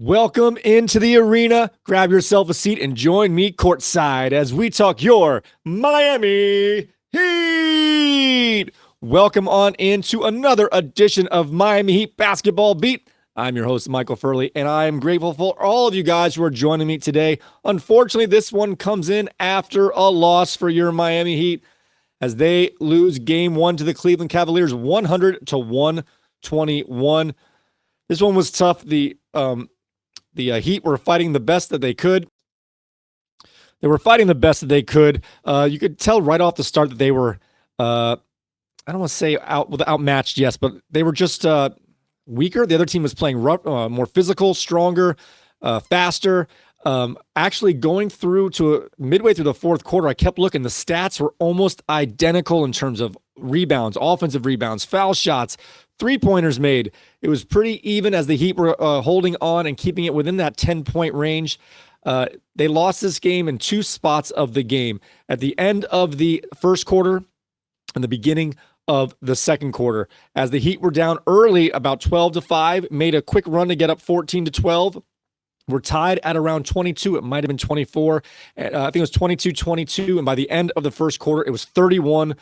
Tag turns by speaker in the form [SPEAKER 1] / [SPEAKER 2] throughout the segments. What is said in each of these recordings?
[SPEAKER 1] Welcome into the arena. Grab yourself a seat and join me courtside as we talk your Miami Heat. Welcome on into another edition of Miami Heat Basketball Beat. I'm your host, Michael Furley, and I am grateful for all of you guys who are joining me today. Unfortunately, this one comes in after a loss for your Miami Heat as they lose Game 1 to the Cleveland Cavaliers 100-121. This one was tough. The Heat were fighting the best that they could. They were fighting the best that they could. You could tell right off the start that they were, I don't want to say outmatched, yes, but they were just weaker. The other team was playing rough, more physical, stronger, faster. Actually, going through to midway through the fourth quarter, I kept looking. The stats were almost identical in terms of rebounds, offensive rebounds, foul shots, three-pointers made. It was pretty even as the Heat were holding on and keeping it within that 10-point range. They lost this game in two spots of the game. At the end of the first quarter and the beginning of the second quarter, as the Heat were down early about 12-5, made a quick run to get up 14-12. We're tied at around 22. It might have been 24. I think it was 22-22. And by the end of the first quarter, it was 31-24.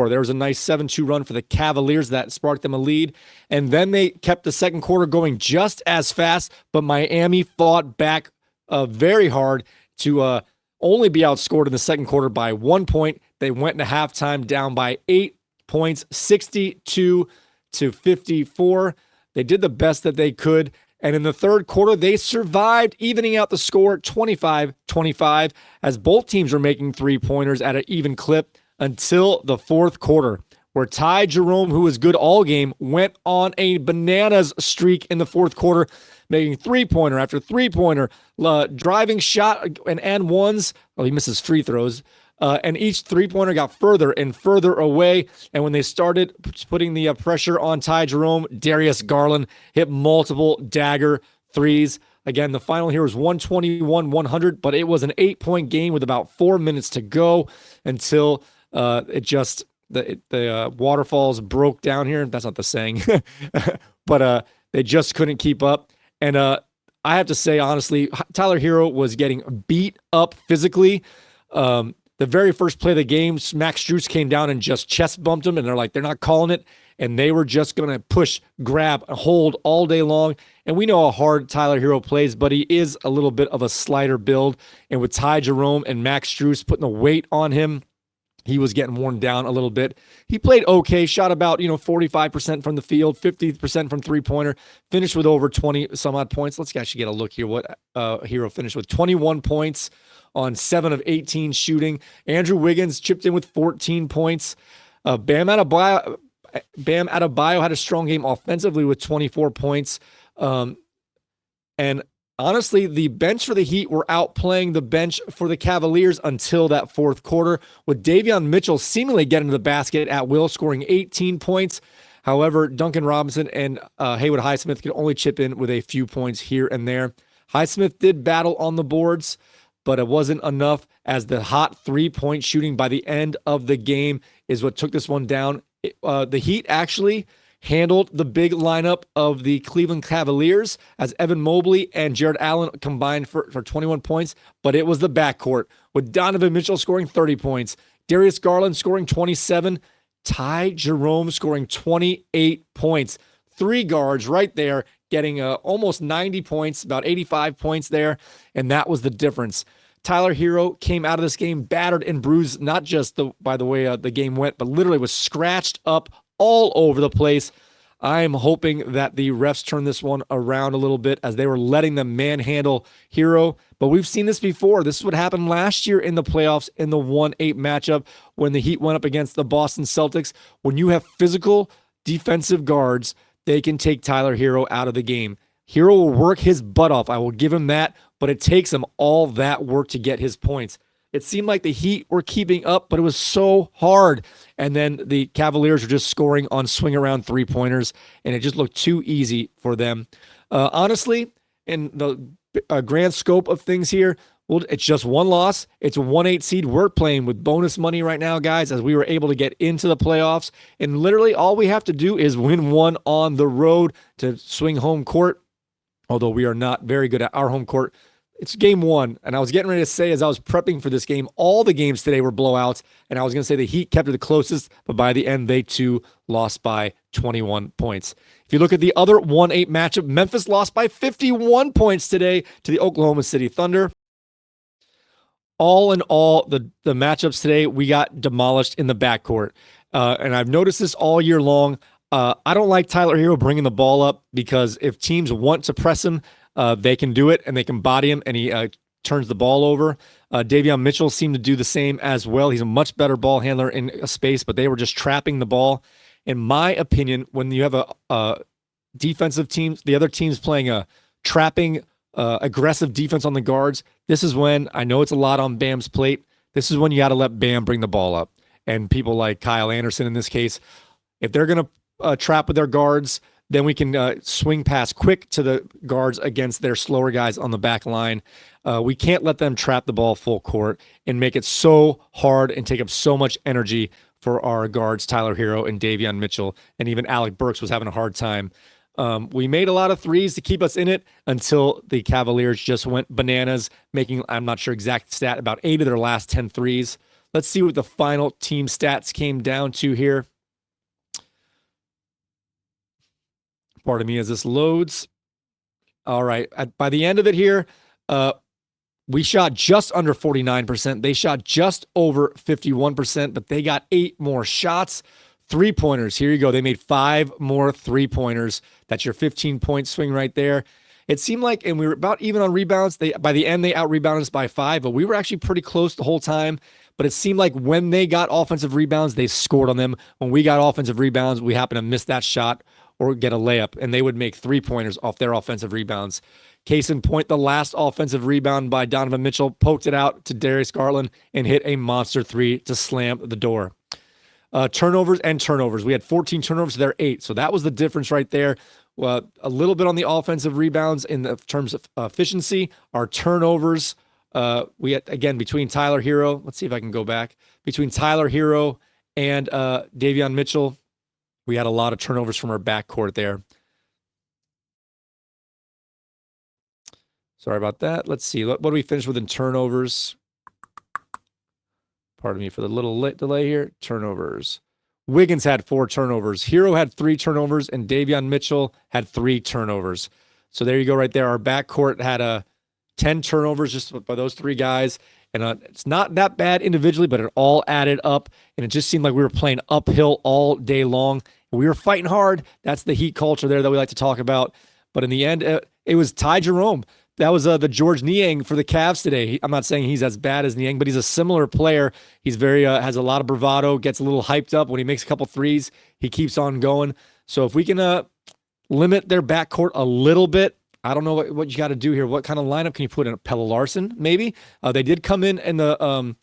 [SPEAKER 1] There was a nice 7-2 run for the Cavaliers that sparked them a lead. And then they kept the second quarter going just as fast, but Miami fought back very hard to only be outscored in the second quarter by 1 point. They went into halftime down by 8 points, 62-54. They did the best that they could. And in the third quarter, they survived, evening out the score 25-25 as both teams were making three-pointers at an even clip until the fourth quarter, where Ty Jerome, who was good all game, went on a bananas streak in the fourth quarter, making three-pointer after three-pointer, driving shot and ones. Well, he misses free throws. And each three-pointer got further and further away. And when they started putting the pressure on Ty Jerome, Darius Garland hit multiple dagger threes. Again, the final here was 121-100, but it was an 8-point game with about 4 minutes to go until the waterfalls broke down here. That's not the saying, but they just couldn't keep up. And I have to say, honestly, Tyler Hero was getting beat up physically. The very first play of the game, Max Strus came down and just chest bumped him, and they're not calling it, and they were just going to push, grab, hold all day long. And we know how hard Tyler Hero plays, but he is a little bit of a slider build. And with Ty Jerome and Max Strus putting the weight on him, he was getting worn down a little bit. He played okay, shot about 45% from the field, 50% from three-pointer, finished with over 20-some-odd points. Let's actually get a look here what Hero finished with. 21 points on 7 of 18 shooting. Andrew Wiggins chipped in with 14 points. Bam Adebayo had a strong game offensively with 24 points. And honestly, the bench for the Heat were outplaying the bench for the Cavaliers until that fourth quarter, with Davion Mitchell seemingly getting to the basket at will, scoring 18 points. However, Duncan Robinson and Haywood Highsmith could only chip in with a few points here and there. Highsmith did battle on the boards, but it wasn't enough, as the hot three-point shooting by the end of the game is what took this one down. The Heat actually handled the big lineup of the Cleveland Cavaliers as Evan Mobley and Jared Allen combined for 21 points, but it was the backcourt with Donovan Mitchell scoring 30 points, Darius Garland scoring 27, Ty Jerome scoring 28 points. Three guards right there getting almost 90 points, about 85 points there, and that was the difference. Tyler Hero came out of this game battered and bruised, not just by the way the game went, but literally was scratched up all over the place. I'm hoping that the refs turn this one around a little bit, as they were letting them manhandle Hero. But we've seen this before. This is what happened last year in the playoffs in the 1-8 matchup when the Heat went up against the Boston Celtics. When you have physical defensive guards, they can take Tyler Hero out of the game. Hero will work his butt off. I will give him that, but it takes him all that work to get his points. It seemed like the Heat were keeping up, but it was so hard. And then the Cavaliers were just scoring on swing-around three-pointers, and it just looked too easy for them. Honestly, in the grand scope of things here, well, it's just one loss. It's a 1-8 seed. We're playing with bonus money right now, guys, as we were able to get into the playoffs. And literally all we have to do is win one on the road to swing home court. although we are not very good at our home court. It's game one, and I was getting ready to say as I was prepping for this game, all the games today were blowouts, and I was going to say the Heat kept it the closest, but by the end, they too lost by 21 points. If you look at the other 1-8 matchup, Memphis lost by 51 points today to the Oklahoma City Thunder. All in all, the matchups today, we got demolished in the backcourt. And I've noticed this all year long. I don't like Tyler Hero bringing the ball up because if teams want to press him, they can do it and they can body him and he turns the ball over. Davion Mitchell seemed to do the same as well. He's a much better ball handler in a space, but they were just trapping the ball. In my opinion, when you have a defensive team, the other team's playing a trapping, aggressive defense on the guards, this is when, I know it's a lot on Bam's plate, this is when you got to let Bam bring the ball up. And people like Kyle Anderson in this case, if they're going to trap with their guards, then we can swing pass quick to the guards against their slower guys on the back line. We can't let them trap the ball full court and make it so hard and take up so much energy for our guards, Tyler Hero and Davion Mitchell, and even Alec Burks was having a hard time. We made a lot of threes to keep us in it until the Cavaliers just went bananas, making, I'm not sure exact stat, about 8 of their last 10 threes. Let's see what the final team stats came down to here. Pardon me as this loads. All right. By the end of it here, we shot just under 49%. They shot just over 51%, but they got 8 more shots. 3-pointers. Here you go. They made 5 more 3-pointers. That's your 15-point swing right there. It seemed like, and we were about even on rebounds. By the end, they out-rebounded us by 5, but we were actually pretty close the whole time. But it seemed like when they got offensive rebounds, they scored on them. When we got offensive rebounds, we happened to miss that shot or get a layup, and they would make 3-pointers off their offensive rebounds. Case in point, the last offensive rebound by Donovan Mitchell poked it out to Darius Garland and hit a monster 3 to slam the door. Turnovers and turnovers. We had 14 turnovers, so they're 8. So that was the difference right there. A little bit on the offensive rebounds in the terms of efficiency. Our turnovers, we had, again, between Tyler Hero, let's see if I can go back, between Tyler Hero and Davion Mitchell, we had a lot of turnovers from our backcourt there. Sorry about that. Let's see. What do we finish with in turnovers? Pardon me for the little delay here. Turnovers. Wiggins had 4 turnovers. Hero had 3 turnovers, and Davion Mitchell had 3 turnovers. So there you go right there. Our backcourt had 10 turnovers just by those 3 guys. And it's not that bad individually, but it all added up. And it just seemed like we were playing uphill all day long. We were fighting hard. That's the Heat culture there that we like to talk about. But in the end, it was Ty Jerome. That was the George Niang for the Cavs today. I'm not saying he's as bad as Niang, but he's a similar player. He's very has a lot of bravado, gets a little hyped up when he makes a couple threes. He keeps on going. So if we can limit their backcourt a little bit, I don't know what you got to do here. What kind of lineup can you put in? Pelle Larsson, maybe? They did come in the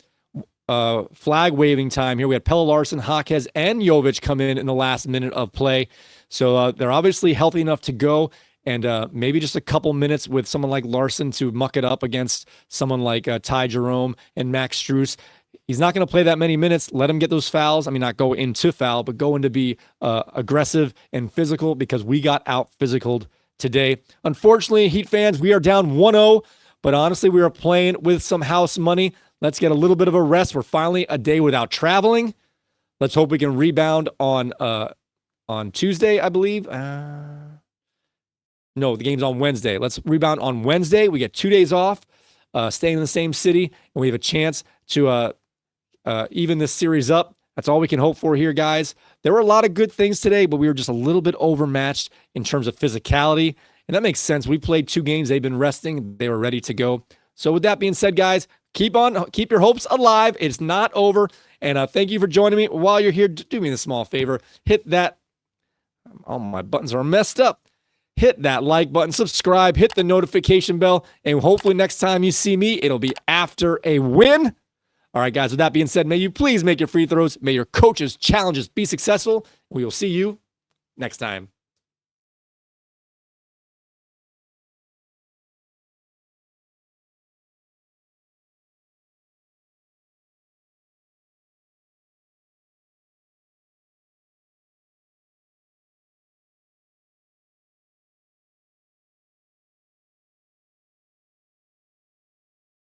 [SPEAKER 1] flag waving time here. We had Pelle Larsson, Jaquez, and Jovic come in the last minute of play. So they're obviously healthy enough to go. And maybe just a couple minutes with someone like Larson to muck it up against someone like Ty Jerome and Max Strus. He's not going to play that many minutes. Let him get those fouls. I mean, not go into foul, but go in to be aggressive and physical because we got out-physicaled today. Unfortunately, Heat fans, we are down 1-0, but honestly, we are playing with some house money. Let's get a little bit of a rest. We're finally a day without traveling. Let's hope we can rebound on Tuesday, I believe. No, the game's on Wednesday. Let's rebound on Wednesday. We get 2 days off, staying in the same city, and we have a chance to even this series up. That's all we can hope for here, guys. There were a lot of good things today, but we were just a little bit overmatched in terms of physicality, and that makes sense. We played 2 games. They've been resting. They were ready to go. So with that being said, guys, keep your hopes alive. It's not over, and thank you for joining me. While you're here, do me a small favor. Hit that. All my buttons are messed up. Hit that like button, subscribe, hit the notification bell, and hopefully next time you see me, it'll be after a win. All right, guys, with that being said, may you please make your free throws. May your coaches' challenges be successful. We will see you next time.